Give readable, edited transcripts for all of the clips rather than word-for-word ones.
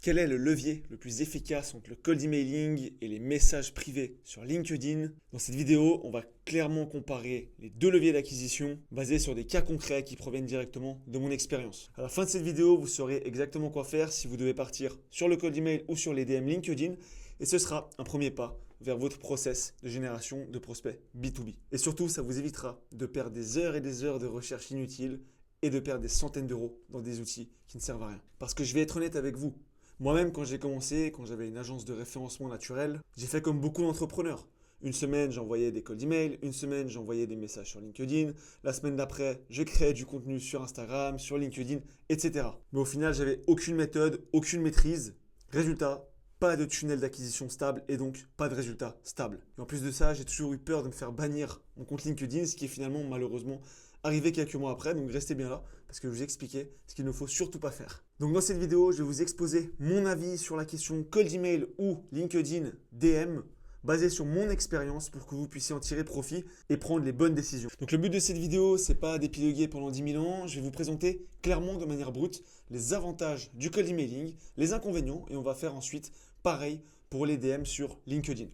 Quel est le levier le plus efficace entre le cold emailing et les messages privés sur LinkedIn? Dans cette vidéo, on va clairement comparer les deux leviers d'acquisition basés sur des cas concrets qui proviennent directement de mon expérience. À la fin de cette vidéo, vous saurez exactement quoi faire si vous devez partir sur le cold email ou sur les DM LinkedIn, et ce sera un premier pas vers votre process de génération de prospects B2B. Et surtout, ça vous évitera de perdre des heures et des heures de recherche inutiles et de perdre des centaines d'euros dans des outils qui ne servent à rien. Parce que je vais être honnête avec vous, moi-même, quand j'ai commencé, quand j'avais une agence de référencement naturel, j'ai fait comme beaucoup d'entrepreneurs. Une semaine, j'envoyais des cold emails, une semaine, j'envoyais des messages sur LinkedIn, la semaine d'après, je créais du contenu sur Instagram, sur LinkedIn, etc. Mais au final, j'avais aucune méthode, aucune maîtrise. Résultat, pas de tunnel d'acquisition stable et donc pas de résultat stable. Et en plus de ça, j'ai toujours eu peur de me faire bannir mon compte LinkedIn, ce qui est finalement malheureusement arrivé quelques mois après, donc restez bien là parce que je vais vous expliquer ce qu'il ne faut surtout pas faire. Donc dans cette vidéo, je vais vous exposer mon avis sur la question cold email ou LinkedIn DM basé sur mon expérience pour que vous puissiez en tirer profit et prendre les bonnes décisions. Donc le but de cette vidéo, c'est pas d'épiloguer pendant 10 000 ans, je vais vous présenter clairement de manière brute les avantages du cold emailing, les inconvénients et on va faire ensuite pareil pour les DM sur LinkedIn.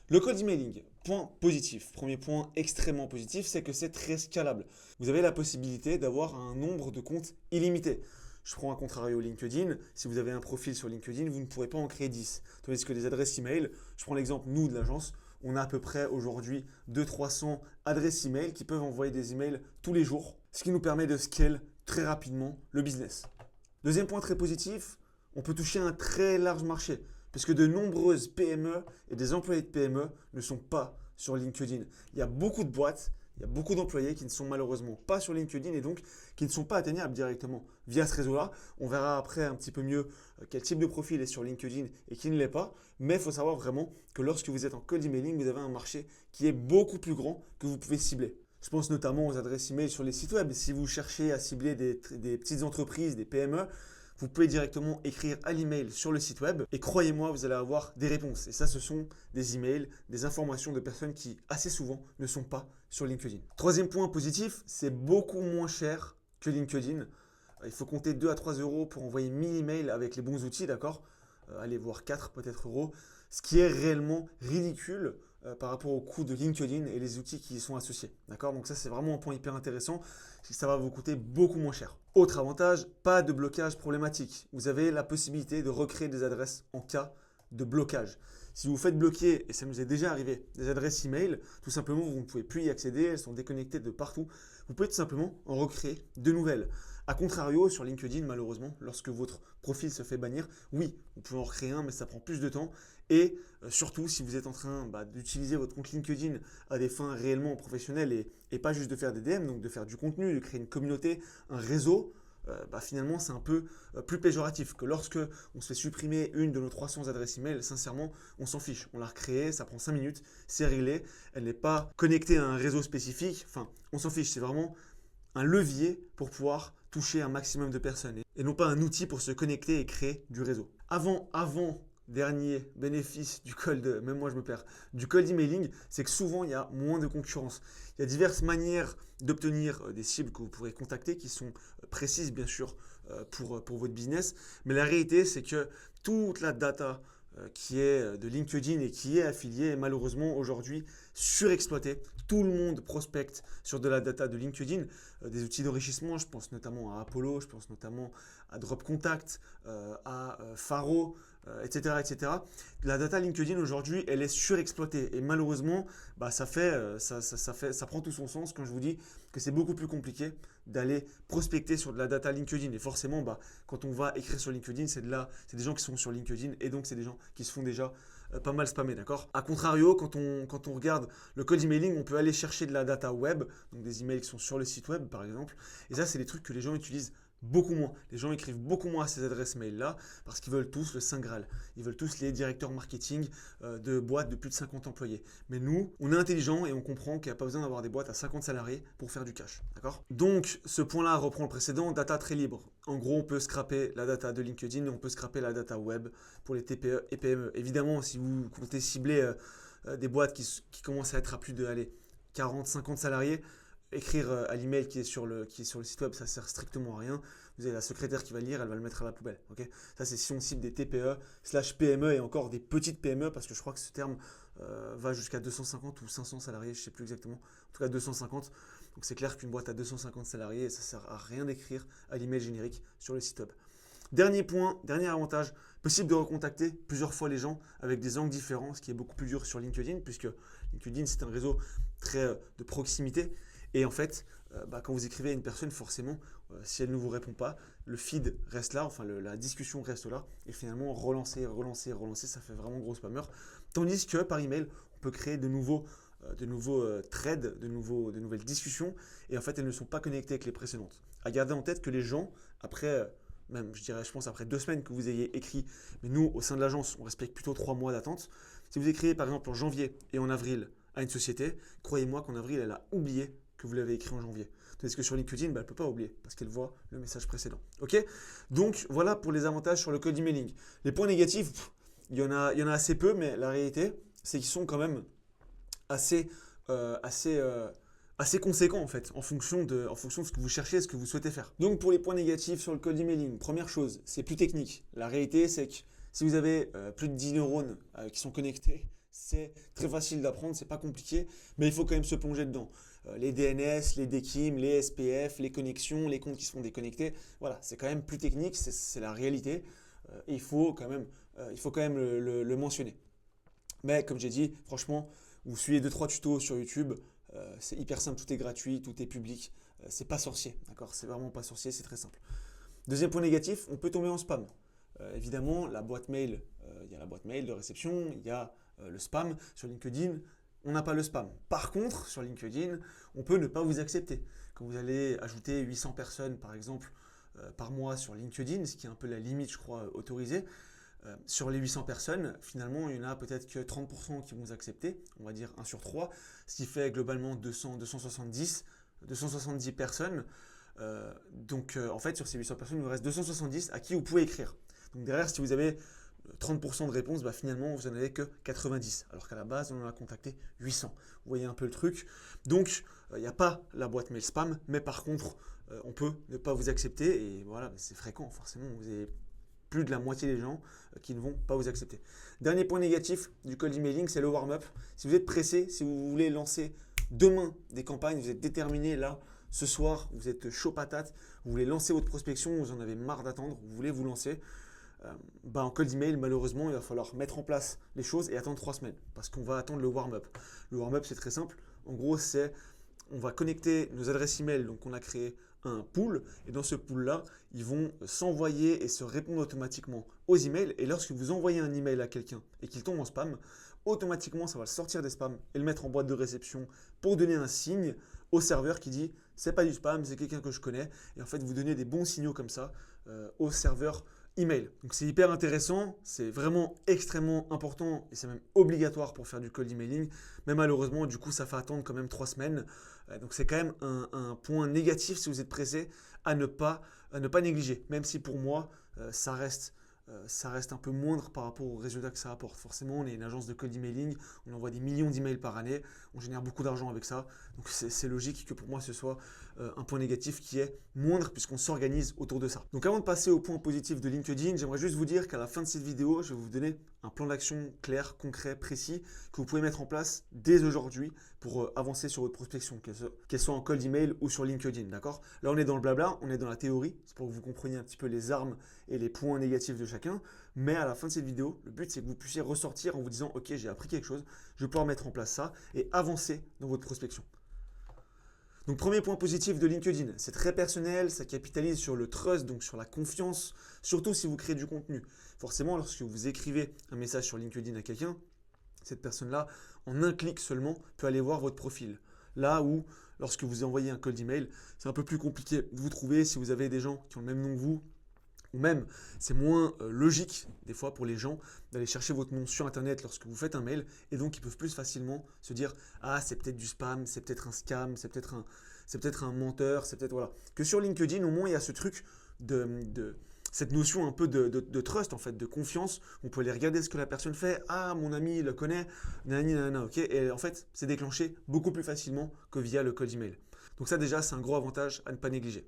Le cold emailing, point positif, premier point extrêmement positif, c'est que c'est très scalable. Vous avez la possibilité d'avoir un nombre de comptes illimité. Je prends un contrario LinkedIn, si vous avez un profil sur LinkedIn, vous ne pourrez pas en créer 10. Tandis que des adresses email, je prends l'exemple, nous de l'agence, on a à peu près aujourd'hui 200-300 adresses email qui peuvent envoyer des emails tous les jours, ce qui nous permet de scale très rapidement le business. Deuxième point très positif, on peut toucher un très large marché, puisque de nombreuses PME et des employés de PME ne sont pas sur LinkedIn. Il y a beaucoup de boîtes, il y a beaucoup d'employés qui ne sont malheureusement pas sur LinkedIn et donc qui ne sont pas atteignables directement via ce réseau-là. On verra après un petit peu mieux quel type de profil est sur LinkedIn et qui ne l'est pas. Mais il faut savoir vraiment que lorsque vous êtes en cold emailing, vous avez un marché qui est beaucoup plus grand que vous pouvez cibler. Je pense notamment aux adresses email sur les sites web. Si vous cherchez à cibler des petites entreprises, des PME, vous pouvez directement écrire à l'email sur le site web et croyez-moi, vous allez avoir des réponses. Et ça, ce sont des emails, des informations de personnes qui assez souvent ne sont pas sur LinkedIn. Troisième point positif, c'est beaucoup moins cher que LinkedIn. Il faut compter 2 à 3 euros pour envoyer 1000 emails avec les bons outils, d'accord? Allez voir 4 peut-être euros, ce qui est réellement ridicule par rapport au coût de LinkedIn et les outils qui y sont associés. D'accord? Donc ça, c'est vraiment un point hyper intéressant. Ça va vous coûter beaucoup moins cher. Autre avantage, pas de blocage problématique. Vous avez la possibilité de recréer des adresses en cas de blocage. Si vous faites bloquer, et ça nous est déjà arrivé, des adresses email, tout simplement vous ne pouvez plus y accéder, elles sont déconnectées de partout. Vous pouvez tout simplement en recréer de nouvelles. A contrario, sur LinkedIn, malheureusement, lorsque votre profil se fait bannir, oui, vous pouvez en recréer un, mais ça prend plus de temps. Et surtout, si vous êtes en train d'utiliser votre compte LinkedIn à des fins réellement professionnelles et pas juste de faire des DM, donc de faire du contenu, de créer une communauté, un réseau, finalement, c'est un peu plus péjoratif que lorsque on se fait supprimer une de nos 300 adresses email. Sincèrement, on s'en fiche. On l'a recréée, ça prend 5 minutes, c'est réglé. Elle n'est pas connectée à un réseau spécifique. Enfin, on s'en fiche. C'est vraiment un levier pour pouvoir toucher un maximum de personnes et non pas un outil pour se connecter et créer du réseau. Dernier bénéfice du cold, même moi je me perds, du cold emailing, c'est que souvent il y a moins de concurrence. Il y a diverses manières d'obtenir des cibles que vous pourrez contacter qui sont précises bien sûr pour votre business. Mais la réalité c'est que toute la data qui est de LinkedIn et qui est affiliée est malheureusement aujourd'hui surexploitée. Tout le monde prospecte sur de la data de LinkedIn, des outils d'enrichissement, je pense notamment à Apollo, je pense notamment à Dropcontact, à Faro, etc., etc. La data LinkedIn aujourd'hui, elle est surexploitée et malheureusement, ça prend tout son sens quand je vous dis que c'est beaucoup plus compliqué d'aller prospecter sur de la data LinkedIn. Et forcément, quand on va écrire sur LinkedIn, c'est des gens qui sont sur LinkedIn et donc c'est des gens qui se font déjà pas mal spammer, d'accord? A contrario, quand on regarde le cold emailing, on peut aller chercher de la data web, donc des emails qui sont sur le site web par exemple. Et ça, c'est des trucs que les gens utilisent beaucoup moins. Les gens écrivent beaucoup moins à ces adresses mail-là parce qu'ils veulent tous le Saint Graal. Ils veulent tous les directeurs marketing de boîtes de plus de 50 employés. Mais nous, on est intelligent et on comprend qu'il n'y a pas besoin d'avoir des boîtes à 50 salariés pour faire du cash. D'accord? Donc, ce point-là reprend le précédent, data très libre. En gros, on peut scraper la data de LinkedIn et on peut scraper la data web pour les TPE et PME. Évidemment, si vous comptez cibler des boîtes qui commencent à être à plus de 40-50 salariés, écrire à l'email qui est sur le site web, ça sert strictement à rien. Vous avez la secrétaire qui va lire, elle va le mettre à la poubelle. Ok, ça, c'est si on cible des TPE/PME et encore des petites PME, parce que je crois que ce terme va jusqu'à 250 ou 500 salariés, je ne sais plus exactement. En tout cas, 250. Donc, c'est clair qu'une boîte à 250 salariés, ça ne sert à rien d'écrire à l'email générique sur le site web. Dernier point, dernier avantage, possible de recontacter plusieurs fois les gens avec des angles différents, ce qui est beaucoup plus dur sur LinkedIn, puisque LinkedIn, c'est un réseau très de proximité. Et en fait, quand vous écrivez à une personne, forcément, si elle ne vous répond pas, le feed reste là, enfin la discussion reste là, et finalement, relancer, ça fait vraiment gros spammer. Tandis que par email, on peut créer de nouveaux threads, de nouvelles discussions, et en fait, elles ne sont pas connectées avec les précédentes. À garder en tête que les gens, après, même je pense après 2 semaines que vous ayez écrit, mais nous, au sein de l'agence, on respecte plutôt 3 mois d'attente. Si vous écrivez par exemple en janvier et en avril à une société, croyez-moi qu'en avril, elle a oublié que vous l'avez écrit en janvier. Tandis que sur LinkedIn, elle ne peut pas oublier parce qu'elle voit le message précédent. Ok, donc voilà pour les avantages sur le cold emailing. Les points négatifs, il y en a assez peu, mais la réalité, c'est qu'ils sont quand même assez conséquents en fait, en fonction de ce que vous cherchez, ce que vous souhaitez faire. Donc pour les points négatifs sur le cold emailing, première chose, c'est plus technique. La réalité, c'est que si vous avez plus de 10 neurones qui sont connectés, c'est très facile d'apprendre, c'est pas compliqué, mais il faut quand même se plonger dedans. Les DNS, les DKIM, les SPF, les connexions, les comptes qui se font déconnecter, voilà, c'est quand même plus technique, c'est la réalité. Et il faut quand même le mentionner. Mais comme j'ai dit, franchement, vous suivez 2-3 tutos sur YouTube, c'est hyper simple, tout est gratuit, tout est public, c'est pas sorcier, d'accord? C'est vraiment pas sorcier, c'est très simple. Deuxième point négatif, on peut tomber en spam. Évidemment, la boîte mail, il y a la boîte mail de réception, il y a le spam. Sur LinkedIn, on n'a pas le spam. Par contre, sur LinkedIn, on peut ne pas vous accepter. Quand vous allez ajouter 800 personnes, par exemple, par mois sur LinkedIn, ce qui est un peu la limite, je crois, autorisée, sur les 800 personnes, finalement, il y en a peut-être que 30% qui vont vous accepter, on va dire 1 sur 3, ce qui fait globalement 270 personnes. Donc, en fait, sur ces 800 personnes, il vous reste 270 à qui vous pouvez écrire. Donc, derrière, si vous avez 30% de réponses, finalement, vous n'en avez que 90, alors qu'à la base, on en a contacté 800. Vous voyez un peu le truc. Donc, il n'y a pas la boîte mail spam, mais par contre, on peut ne pas vous accepter, et voilà, c'est fréquent, forcément, vous avez plus de la moitié des gens qui ne vont pas vous accepter. Dernier point négatif du cold emailing, c'est le warm-up. Si vous êtes pressé, si vous voulez lancer demain des campagnes, vous êtes déterminé là, ce soir, vous êtes chaud patate, vous voulez lancer votre prospection, vous en avez marre d'attendre, vous voulez vous lancer, en cold email, malheureusement, il va falloir mettre en place les choses et attendre 3 semaines parce qu'on va attendre le warm-up. Le warm-up, c'est très simple. En gros, on va connecter nos adresses email, donc on a créé un pool, et dans ce pool-là, ils vont s'envoyer et se répondre automatiquement aux emails. Et lorsque vous envoyez un email à quelqu'un et qu'il tombe en spam, automatiquement, ça va le sortir des spams et le mettre en boîte de réception pour donner un signe au serveur qui dit c'est pas du spam, c'est quelqu'un que je connais. Et en fait, vous donnez des bons signaux comme ça au serveur email. Donc c'est hyper intéressant, c'est vraiment extrêmement important et c'est même obligatoire pour faire du cold emailing. Mais malheureusement, du coup, ça fait attendre quand même 3 semaines. Donc c'est quand même un point négatif si vous êtes pressé à ne pas négliger. Même si pour moi, ça reste un peu moindre par rapport aux résultats que ça apporte. Forcément, on est une agence de cold emailing, on envoie des millions d'emails par année, on génère beaucoup d'argent avec ça. Donc c'est logique que pour moi ce soit un point négatif qui est moindre puisqu'on s'organise autour de ça. Donc avant de passer au point positif de LinkedIn, j'aimerais juste vous dire qu'à la fin de cette vidéo, je vais vous donner un plan d'action clair, concret, précis que vous pouvez mettre en place dès aujourd'hui pour avancer sur votre prospection, qu'elle soit en cold email ou sur LinkedIn, d'accord? Là, on est dans le blabla, on est dans la théorie, c'est pour que vous compreniez un petit peu les armes et les points négatifs de chacun. Mais à la fin de cette vidéo, le but, c'est que vous puissiez ressortir en vous disant « Ok, j'ai appris quelque chose, je vais pouvoir mettre en place ça et avancer dans votre prospection. » Donc, premier point positif de LinkedIn, c'est très personnel, ça capitalise sur le trust, donc sur la confiance, surtout si vous créez du contenu. Forcément, lorsque vous écrivez un message sur LinkedIn à quelqu'un, cette personne-là, en un clic seulement, peut aller voir votre profil. Là où, lorsque vous envoyez un cold email, c'est un peu plus compliqué de vous trouver si vous avez des gens qui ont le même nom que vous, ou même, c'est moins logique des fois pour les gens d'aller chercher votre nom sur Internet lorsque vous faites un mail et donc ils peuvent plus facilement se dire « Ah, c'est peut-être du spam, c'est peut-être un scam, c'est peut-être un menteur, c'est peut-être… » Voilà. Que sur LinkedIn, au moins, il y a ce truc cette notion un peu de trust, en fait, de confiance. On peut aller regarder ce que la personne fait. « Ah, mon ami le connaît, nanani, nanana, ok ?» Et en fait, c'est déclenché beaucoup plus facilement que via le cold email. Donc ça déjà, c'est un gros avantage à ne pas négliger.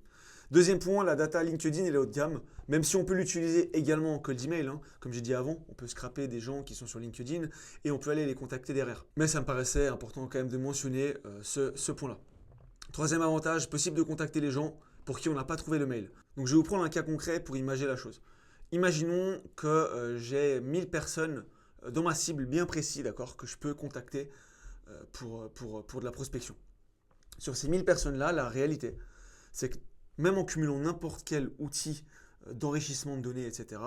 Deuxième point, la data LinkedIn elle est haut de gamme, même si on peut l'utiliser également en cold email. Comme j'ai dit avant, on peut scraper des gens qui sont sur LinkedIn et on peut aller les contacter derrière. Mais ça me paraissait important quand même de mentionner ce point-là. Troisième avantage, possible de contacter les gens pour qui on n'a pas trouvé le mail. Donc je vais vous prendre un cas concret pour imaginer la chose. Imaginons que j'ai 1000 personnes dans ma cible bien précise, d'accord, que je peux contacter pour de la prospection. Sur ces 1000 personnes-là, la réalité, c'est que même en cumulant n'importe quel outil d'enrichissement de données, etc.,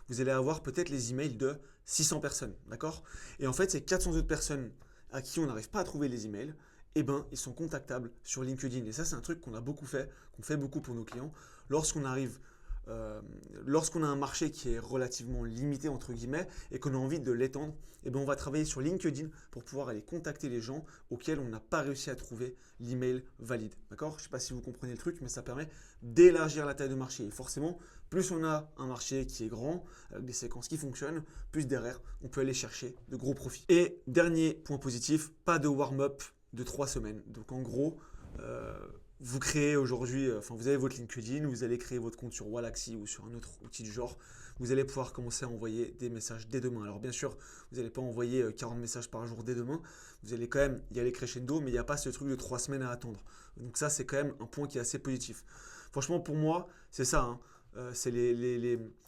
vous allez avoir peut-être les emails de 600 personnes, d'accord? Et en fait, ces 400 autres personnes à qui on n'arrive pas à trouver les emails, eh ben, ils sont contactables sur LinkedIn. Et ça, c'est un truc qu'on a beaucoup fait, qu'on fait beaucoup pour nos clients. Lorsqu'on a un marché qui est relativement limité, entre guillemets, et qu'on a envie de l'étendre, eh ben, on va travailler sur LinkedIn pour pouvoir aller contacter les gens auxquels on n'a pas réussi à trouver l'email valide. D'accord? Je ne sais pas si vous comprenez le truc, mais ça permet d'élargir la taille de marché. Et forcément, plus on a un marché qui est grand, avec des séquences qui fonctionnent, plus derrière, on peut aller chercher de gros profits. Et dernier point positif, pas de warm-up de 3 semaines. Donc en gros, vous créez aujourd'hui, vous avez votre LinkedIn, vous allez créer votre compte sur Wallaxy ou sur un autre outil du genre. Vous allez pouvoir commencer à envoyer des messages dès demain. Alors bien sûr, vous n'allez pas envoyer 40 messages par jour dès demain. Vous allez quand même y aller crescendo, mais il n'y a pas ce truc de 3 semaines à attendre. Donc ça, c'est quand même un point qui est assez positif. Franchement, pour moi, c'est ça.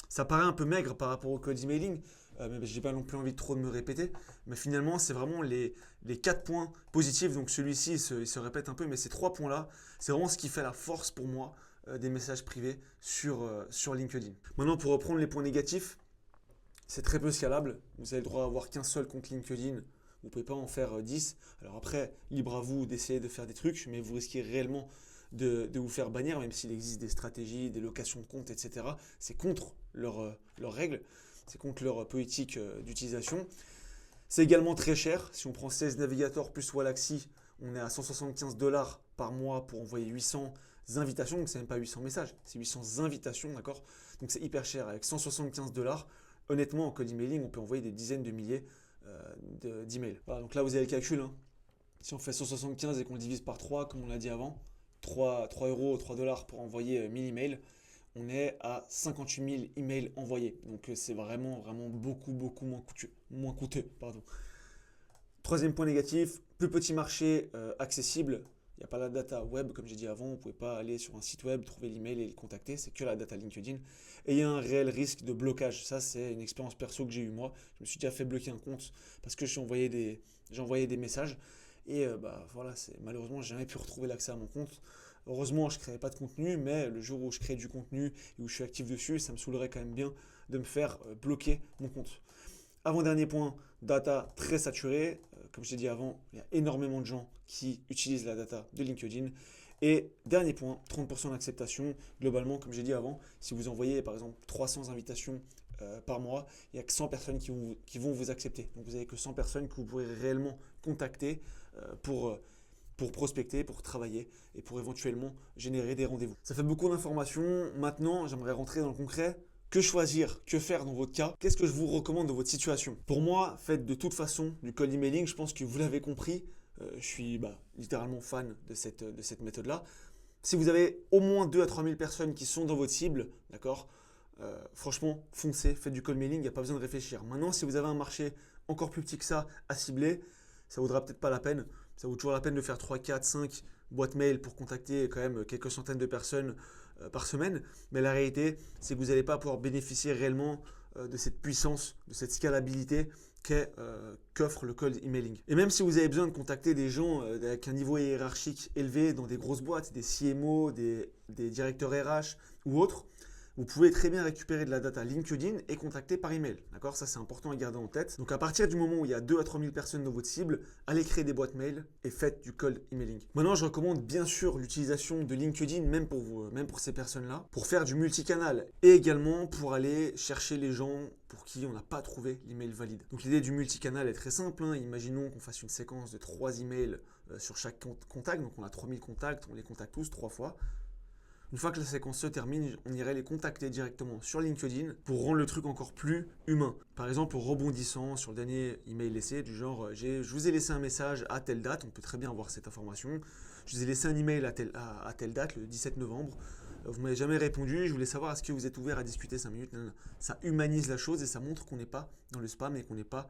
Ça paraît un peu maigre par rapport au cold emailing, mais je n'ai pas non plus envie de trop de me répéter. Mais finalement, c'est vraiment les 4 points positifs. Donc celui-ci, il se répète un peu, mais ces 3 points-là, c'est vraiment ce qui fait la force pour moi des messages privés sur LinkedIn. Maintenant, pour reprendre les points négatifs, c'est très peu scalable. Vous avez le droit d'avoir qu'un seul compte LinkedIn. Vous ne pouvez pas en faire 10. Alors après, libre à vous d'essayer de faire des trucs, mais vous risquez réellement de vous faire bannir, même s'il existe des stratégies, des locations de comptes, etc. C'est contre leurs règles, c'est contre leur politique d'utilisation. C'est également très cher. Si on prend 16 navigateurs plus Wallaxy, on est à 175 $ par mois pour envoyer 800 invitations. Donc, c'est même pas 800 messages, c'est 800 invitations, d'accord? Donc, c'est hyper cher. Avec 175 $, honnêtement, en cold emailing, on peut envoyer des dizaines de milliers d'emails. Voilà, donc là, vous avez le calcul. Si on fait 175 et qu'on le divise par 3, comme on l'a dit avant, 3 euros, 3 $ pour envoyer 1000 emails, on est à 58 000 emails envoyés. Donc c'est vraiment beaucoup moins coûteux. Troisième point négatif, plus petit marché accessible. Il n'y a pas la data web, comme j'ai dit avant, vous ne pouvez pas aller sur un site web, trouver l'email et le contacter, c'est que la data LinkedIn. Et il y a un réel risque de blocage. Ça, c'est une expérience perso que j'ai eue moi. Je me suis déjà fait bloquer un compte parce que j'ai envoyé des messages. Et voilà, malheureusement, je n'ai jamais pu retrouver l'accès à mon compte. Heureusement, je ne créais pas de contenu, mais le jour où je crée du contenu et où je suis actif dessus, ça me saoulerait quand même bien de me faire bloquer mon compte. Avant-dernier point, data très saturée. Comme je t'ai dit avant, il y a énormément de gens qui utilisent la data de LinkedIn. Et dernier point, 30% d'acceptation. Globalement, comme j'ai dit avant, si vous envoyez par exemple 300 invitations par mois, il n'y a que 100 personnes qui vont vous accepter. Donc vous n'avez que 100 personnes que vous pourrez réellement contacter pour prospecter, pour travailler et pour éventuellement générer des rendez-vous. Ça fait beaucoup d'informations. Maintenant, j'aimerais rentrer dans le concret. Que choisir? Que faire dans votre cas? Qu'est-ce que je vous recommande dans votre situation? Pour moi, faites de toute façon du cold emailing. Je pense que vous l'avez compris. Je suis littéralement fan de cette méthode-là. Si vous avez au moins 2 à 3 000 personnes qui sont dans votre cible, d'accord, franchement, foncez, faites du cold mailing, il n'y a pas besoin de réfléchir. Maintenant, si vous avez un marché encore plus petit que ça à cibler, ça ne vaudra peut-être pas la peine. Ça vaut toujours la peine de faire 3, 4, 5 boîtes mail pour contacter quand même quelques centaines de personnes par semaine. Mais la réalité, c'est que vous n'allez pas pouvoir bénéficier réellement de cette puissance, de cette scalabilité qu'offre le cold emailing. Et même si vous avez besoin de contacter des gens avec un niveau hiérarchique élevé dans des grosses boîtes, des CMO, des directeurs RH ou autres, vous pouvez très bien récupérer de la data LinkedIn et contacter par email. D'accord? Ça, c'est important à garder en tête. Donc, à partir du moment où il y a 2 à 3 000 personnes dans votre cible, allez créer des boîtes mail et faites du cold emailing. Maintenant, je recommande bien sûr l'utilisation de LinkedIn, même pour vous, même pour ces personnes-là, pour faire du multicanal et également pour aller chercher les gens pour qui on n'a pas trouvé l'email valide. Donc, l'idée du multicanal est très simple. Imaginons qu'on fasse une séquence de 3 emails sur chaque contact. Donc, on a 3000 contacts, on les contacte tous 3 fois. Une fois que la séquence se termine, on irait les contacter directement sur LinkedIn pour rendre le truc encore plus humain. Par exemple, en rebondissant sur le dernier email laissé, du genre je vous ai laissé un message à telle date, on peut très bien avoir cette information. Je vous ai laissé un email à telle date, le 17 novembre. Vous ne m'avez jamais répondu, je voulais savoir est-ce que vous êtes ouvert à discuter 5 minutes. Non, non. Ça humanise la chose et ça montre qu'on n'est pas dans le spam et qu'on n'est pas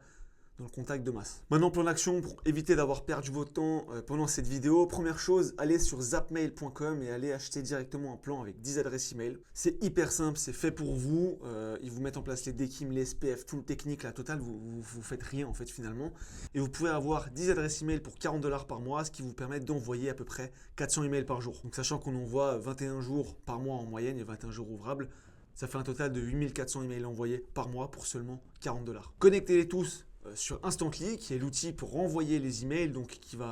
dans le contact de masse. Maintenant, plan d'action pour éviter d'avoir perdu votre temps pendant cette vidéo. Première chose, allez sur zapmail.com et allez acheter directement un plan avec 10 adresses email. C'est hyper simple, c'est fait pour vous. Ils vous mettent en place les DKIM, les SPF, tout le technique, la totale. Vous faites rien en fait finalement. Et vous pouvez avoir 10 adresses email pour 40 $ par mois, ce qui vous permet d'envoyer à peu près 400 emails par jour. Donc sachant qu'on envoie 21 jours par mois en moyenne et 21 jours ouvrables, ça fait un total de 8400 emails envoyés par mois pour seulement 40 $. Connectez-les tous sur Instantly, qui est l'outil pour renvoyer les emails,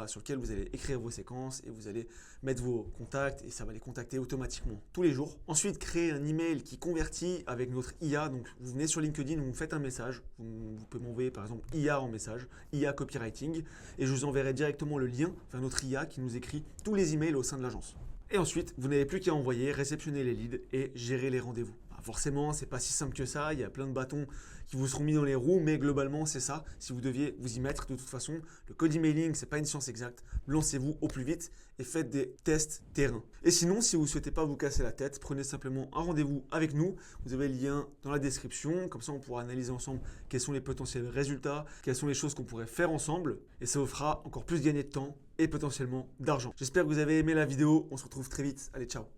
sur lequel vous allez écrire vos séquences et vous allez mettre vos contacts et ça va les contacter automatiquement tous les jours. Ensuite, créez un email qui convertit avec notre IA. Donc, vous venez sur LinkedIn, vous me faites un message. Vous pouvez m'envoyer par exemple IA en message, IA copywriting, et je vous enverrai directement le lien vers notre IA qui nous écrit tous les emails au sein de l'agence. Et ensuite, vous n'avez plus qu'à envoyer, réceptionner les leads et gérer les rendez-vous. Forcément, c'est pas si simple que ça, il y a plein de bâtons qui vous seront mis dans les roues, mais globalement c'est ça. Si vous deviez vous y mettre, de toute façon, le code emailing, c'est pas une science exacte. Lancez-vous au plus vite et faites des tests terrain. Et sinon, si vous ne souhaitez pas vous casser la tête, prenez simplement un rendez-vous avec nous. Vous avez le lien dans la description, comme ça on pourra analyser ensemble quels sont les potentiels résultats, quelles sont les choses qu'on pourrait faire ensemble, et ça vous fera encore plus gagner de temps et potentiellement d'argent. J'espère que vous avez aimé la vidéo, on se retrouve très vite, allez ciao.